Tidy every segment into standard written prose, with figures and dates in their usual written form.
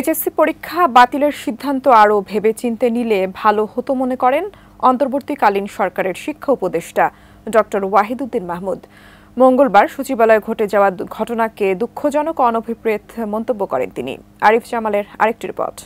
HSC পরীক্ষা বাতিলের সিদ্ধান্ত আরও ভেবেচিন্তে নিলে ভালো হতো মনে করেন অন্তর্বর্তীকালীন সরকারের শিক্ষা উপদেষ্টা ডক্টর ওয়াহিদুদ্দিন মাহমুদ। মঙ্গলবার সচিবালয়ে ঘটে যাওয়া ঘটনাকে দুঃখজনক ও অনভিপ্রেত মন্তব্য করেন তিনি। আরিফ জামালের আরেকটি রিপোর্ট।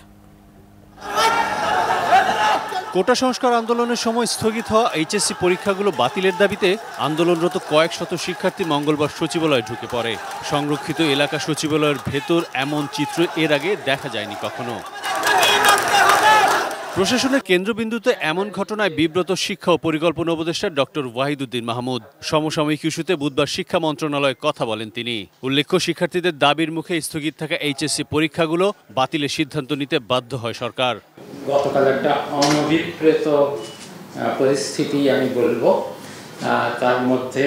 কোটা সংস্কার আন্দোলনের সময় স্থগিত হওয়া এইচএসসি পরীক্ষাগুলো বাতিলের দাবিতে আন্দোলনরত কয়েক শত শিক্ষার্থী মঙ্গলবার সচিবালয়ে ঢুকে পড়ে। সংরক্ষিত এলাকা সচিবালয়ের ভেতর এমন চিত্র এর আগে দেখা যায়নি কখনো। প্রশাসনের কেন্দ্রবিন্দুতে এমন ঘটনায় বিব্রত শিক্ষা ও পরিকল্পনা উপদেষ্টা ডক্টর ওয়াহিদুদ্দিন মাহমুদ। সমসাময়িক ইস্যুতে বুধবার শিক্ষা মন্ত্রণালয়ে কথা বলেন তিনি। উল্লেখ্য, শিক্ষার্থীদের দাবির মুখে স্থগিত থাকা এইচএসসি পরীক্ষাগুলো বাতিলের সিদ্ধান্ত নিতে বাধ্য হয় সরকার। গতকাল একটা অনভিপ্রেত পরিস্থিতি আমি বলবো, তার মধ্যে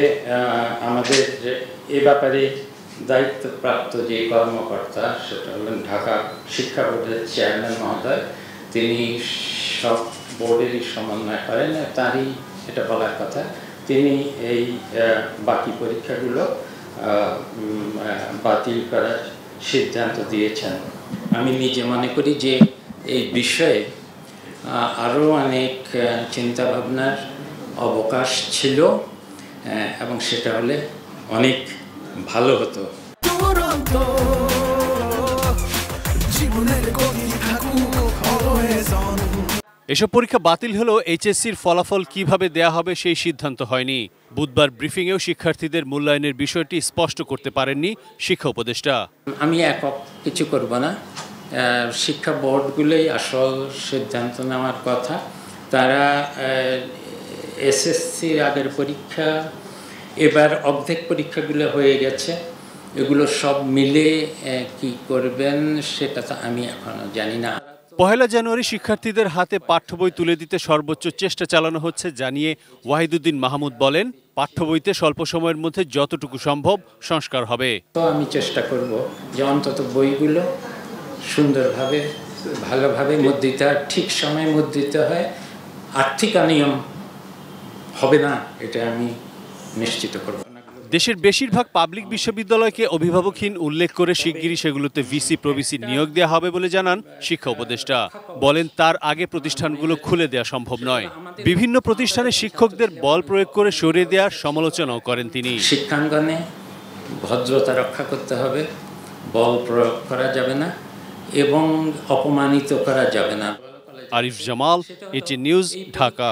আমাদের এ ব্যাপারে দায়িত্বপ্রাপ্ত যে কর্মকর্তা, সেটা হলেন ঢাকা শিক্ষা বোর্ডের চেয়ারম্যান মহোদয়। তিনি সব বোর্ডেরই সমন্বয় করেন, তারই এটা বলার কথা। তিনি এই বাকি পরীক্ষাগুলো বাতিল করার সিদ্ধান্ত দিয়েছেন। আমি নিজে মনে করি যে এই বিষয়ে আরও অনেক চিন্তাভাবনার অবকাশ ছিল, এবং সেটা হলে অনেক ভালো হতো। এসব পরীক্ষা বাতিল হলেও এইচএসসির ফলাফল কিভাবে দেয়া হবে সেই সিদ্ধান্ত হয়নি। বুধবার ব্রিফিংয়েও শিক্ষার্থীদের মূল্যায়নের বিষয়টি স্পষ্ট করতে পারেননি শিক্ষা উপদেষ্টা। আমি একক কিছু করব না, শিক্ষা বোর্ডগুলোই আসল সিদ্ধান্ত নেওয়ার কথা। তারা এসএসসির আগের পরীক্ষা, এবার অর্ধেক পরীক্ষাগুলো হয়ে গেছে, এগুলো সব মিলে কি করবেন সেটা তো আমি এখনো জানি না। 1 জানুয়ারি শিক্ষার্থীদের হাতে পাঠ্য বই তুলে দিতে সর্বোচ্চ চেষ্টা চালানো হচ্ছে জানিয়ে ওয়াহিদুদ্দিন মাহমুদ বলেন, পাঠ্য বইতে স্বল্প সময়ের মধ্যে যতটুকু সম্ভব সংস্কার হবে। তো আমি চেষ্টা করব যে অন্তত বইগুলো সুন্দরভাবে, ভালোভাবে মুদ্রিত হয়, ঠিক সময়ে মুদ্রিত হয়, আর্থিক অনিয়ম হবে না, এটা আমি নিশ্চিত করব। দেশের বেশিরভাগ পাবলিক বিশ্ববিদ্যালয়কে অভিভাবকহীন উল্লেখ করে শিগগিরই সেগুলোতে ভিসি প্রভিসি নিয়োগ দেওয়া হবে বলে জানান শিক্ষা উপদেষ্টা। বলেন, তার আগে প্রতিষ্ঠানগুলো খুলে দেওয়া সম্ভব নয়। বিভিন্ন প্রতিষ্ঠানে শিক্ষকদের বল প্রয়োগ করে সরিয়ে দেওয়ার সমালোচনাও করেন তিনি। শিক্ষাঙ্গনে ভদ্রতা রক্ষা করতে হবে, বল প্রয়োগ করা যাবে না এবং অপমানিত করা যাবে না। আরিফ জামাল, এটি নিউজ, ঢাকা।